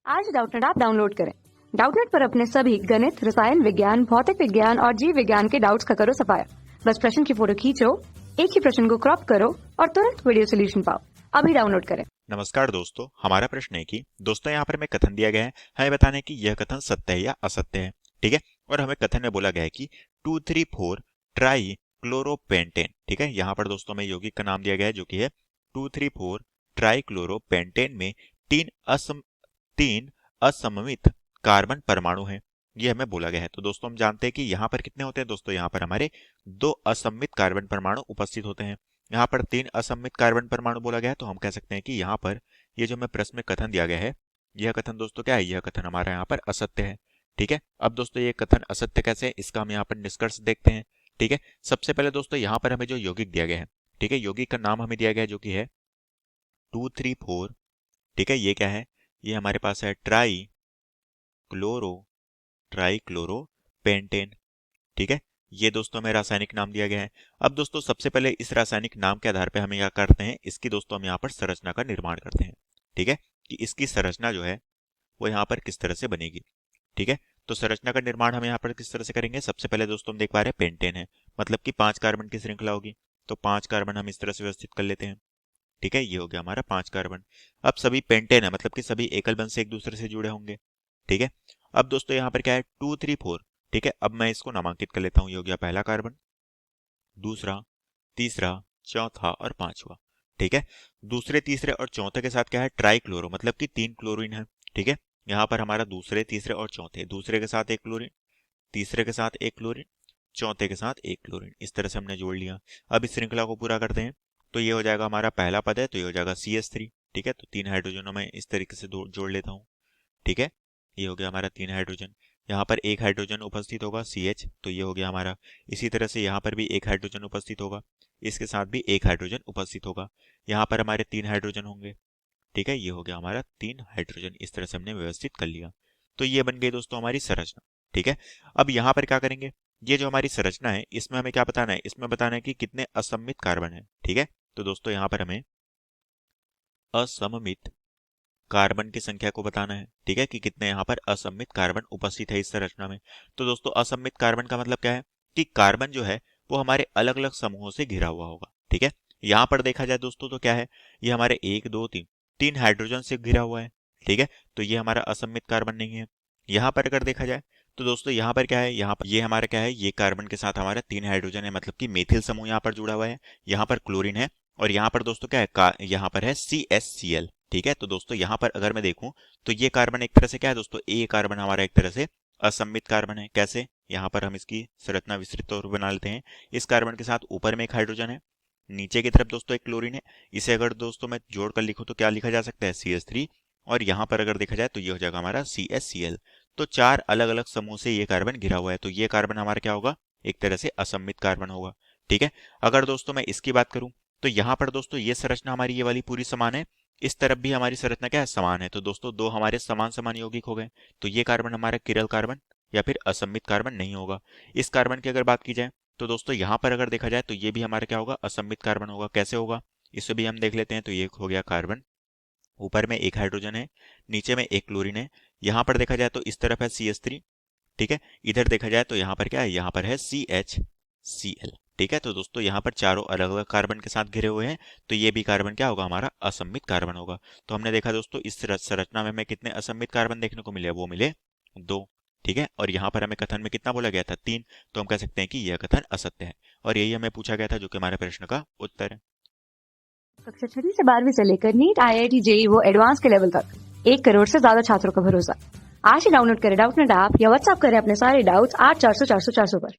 आज Doubtnut app download करें। Doubtnut पर अपने सभी गणित, रसायन विज्ञान, भौतिक विज्ञान और जीव विज्ञान के डाउट्स का करो सफाया। बस प्रश्न की फोटो खींचो, एक ही प्रश्न को क्रॉप करो और तुरंत वीडियो सोल्यूशन पाओ। अभी डाउनलोड करें। नमस्कार दोस्तों, हमारा प्रश्न है कि दोस्तों यहाँ पर हमें कथन दिया गया है, हमें बताना है कि यह कथन सत्य है या असत्य है। ठीक है, और हमें कथन में बोला गया है कि 2,3,4 ट्राई क्लोरोपेंटेन। ठीक है, यहाँ पर दोस्तों हमें यौगिक का नाम दिया गया है जो कि है 2,3,4 ट्राई क्लोरोपेंटेन में तीन असममित कार्बन परमाणु हैं, ये हमें बोला गया है। तो दोस्तों हम जानते हैं कि यहाँ पर कितने होते हैं दोस्तों, यहाँ पर हमारे 2 असममित कार्बन परमाणु उपस्थित होते हैं। यहाँ पर 3 असममित कार्बन परमाणु बोला गया है, तो हम कह सकते हैं कि यहाँ पर ये जो हमें प्रश्न में कथन दिया गया है, यह कथन दोस्तों क्या है, यह कथन हमारा यहाँ पर असत्य है। ठीक है, अब दोस्तों ये कथन असत्य कैसे है, इसका हम यहाँ पर निष्कर्ष देखते हैं। ठीक है, सबसे पहले दोस्तों यहाँ पर हमें जो यौगिक दिया गया है, ठीक है, यौगिक का नाम हमें दिया गया है जो कि है 2,3,4। ठीक है, ये क्या है, ये हमारे पास है ट्राई क्लोरोपेंटेन। ठीक है, ये दोस्तों हमें रासायनिक नाम दिया गया है। अब दोस्तों सबसे पहले इस रासायनिक नाम के आधार पे हम क्या करते हैं, इसकी दोस्तों हम यहाँ पर संरचना का निर्माण करते हैं। ठीक है, कि इसकी संरचना जो है वो यहाँ पर किस तरह से बनेगी। ठीक है, तो संरचना का निर्माण हम यहाँ पर किस तरह से करेंगे, सबसे पहले दोस्तों हम देख पा रहे हैं पेंटेन है, मतलब कि 5 कार्बन की श्रृंखला होगी, तो 5 कार्बन हम इस तरह से व्यवस्थित कर लेते हैं। ठीक है, ये हो गया हमारा 5 कार्बन। अब सभी पेंटेन है, मतलब कि सभी एकल बंध से एक दूसरे से जुड़े होंगे। ठीक है, अब दोस्तों यहाँ पर क्या है 2,3,4। ठीक है, अब मैं इसको नामांकित कर लेता हूँ, ये हो गया पहला कार्बन, दूसरा, तीसरा, चौथा और पांचवा। ठीक है, दूसरे, तीसरे और चौथे के साथ क्या है ट्राई क्लोरो, मतलब कि 3 क्लोरीन है। ठीक है, यहाँ पर हमारा दूसरे, तीसरे और चौथे, दूसरे के साथ 1 क्लोरीन, तीसरे के साथ 1 क्लोरीन, चौथे के साथ 1 क्लोरीन, इस तरह से हमने जोड़ लिया। अब इस श्रृंखला को पूरा करते हैं, तो ये हो जाएगा हमारा पहला पद है, तो ये हो जाएगा CH3। ठीक है, तो 3 हाइड्रोजनों में इस तरीके से जोड़ लेता हूँ। ठीक है, ये हो गया हमारा 3 हाइड्रोजन, यहाँ पर 1 हाइड्रोजन उपस्थित होगा CH, तो ये हो गया हमारा। इसी तरह से यहाँ पर भी 1 हाइड्रोजन उपस्थित होगा, इसके साथ भी 1 हाइड्रोजन उपस्थित होगा, यहाँ पर हमारे 3 हाइड्रोजन होंगे। ठीक है, ये हो गया हमारा 3 हाइड्रोजन, इस तरह से हमने व्यवस्थित कर लिया। तो ये बन गई दोस्तों हमारी संरचना। ठीक है, अब यहाँ पर क्या करेंगे, ये जो हमारी संरचना है इसमें हमें क्या बताना है, इसमें बताना है कि कितने असममित कार्बन है। ठीक है, तो दोस्तों यहाँ पर हमें असममित कार्बन की संख्या को बताना है। ठीक है, कि कितने यहाँ पर असममित कार्बन उपस्थित है इस संरचना में। तो दोस्तों असममित कार्बन का मतलब क्या है, कि कार्बन जो है वो हमारे अलग अलग समूहों से घिरा हुआ होगा। ठीक है, यहाँ पर देखा जाए दोस्तों तो क्या है, ये हमारे 1 2 3 हाइड्रोजन से घिरा हुआ है। ठीक है, तो ये हमारा असममित कार्बन नहीं है। यहाँ पर अगर देखा जाए तो दोस्तों यहाँ पर क्या है, यहाँ पर ये हमारा क्या है, ये कार्बन के साथ हमारा 3 हाइड्रोजन है, मतलब कि मेथिल समूह यहाँ पर जुड़ा हुआ है, यहाँ पर क्लोरीन है, और यहाँ पर दोस्तों क्या है, यहाँ पर है CHCl। ठीक है, तो दोस्तों यहाँ पर अगर मैं देखूं तो ये कार्बन एक तरह से क्या है दोस्तों, ए कार्बन हमारा एक तरह से असममित कार्बन है। कैसे, यहाँ पर हम इसकी संरचना विस्तृत तौर पर बना लेते हैं। इस कार्बन के साथ ऊपर में 1 हाइड्रोजन है, नीचे की तरफ दोस्तों 1 क्लोरीन है। इसे अगर दोस्तों मैं जोड़कर लिखूं तो क्या लिखा जा सकता है, CH3, और यहाँ पर अगर देखा जाए तो ये हो जाएगा हमारा CHCl। तो 4 अलग अलग समूह से ये कार्बन घिरा हुआ है, तो ये कार्बन हमारा क्या होगा, एक तरह से असममित कार्बन होगा। ठीक है, अगर दोस्तों मैं इसकी बात करूं तो यहाँ पर दोस्तों ये संरचना हमारी ये वाली पूरी समान है, इस तरफ भी हमारी संरचना क्या है, समान है। तो दोस्तों 2 हमारे समान समान यौगिक हो गए, तो ये कार्बन हमारा किरल कार्बन या फिर असममित कार्बन नहीं होगा। इस कार्बन की अगर बात की जाए तो दोस्तों यहाँ पर अगर देखा जाए तो ये भी हमारा क्या होगा, असममित कार्बन होगा। कैसे होगा, इसे भी हम देख लेते हैं। तो ये हो गया कार्बन, ऊपर में 1 हाइड्रोजन है, नीचे में 1 क्लोरीन है। यहाँ पर देखा जाए तो इस तरफ है CH3। ठीक है, इधर देखा जाए तो यहाँ पर क्या है, यहाँ पर है CHCl। ठीक है, तो दोस्तों यहाँ पर चारों अलग अलग कार्बन के साथ घिरे हुए हैं, तो ये भी कार्बन क्या होगा, हमारा असममित कार्बन होगा। तो हमने देखा दोस्तों इस संरचना में हमें कितने असममित कार्बन देखने को मिले, वो मिले 2। ठीक है, और यहाँ पर हमें कथन में कितना बोला गया था, 3, तो हम कह सकते हैं कि यह कथन असत्य है, और यही हमें पूछा गया था, जो कि हमारे प्रश्न का उत्तर है। कक्षा 6 से 12वीं से लेकर नीट, IIT, JEE वो एडवांस के लेवल तक 1 करोड़ से ज्यादा छात्रों का भरोसा। आज ही डाउनलोड करें डाउटनेट ऐप या व्हाट्सएप करें अपने सारे डाउट्स 8400 400 400 पर।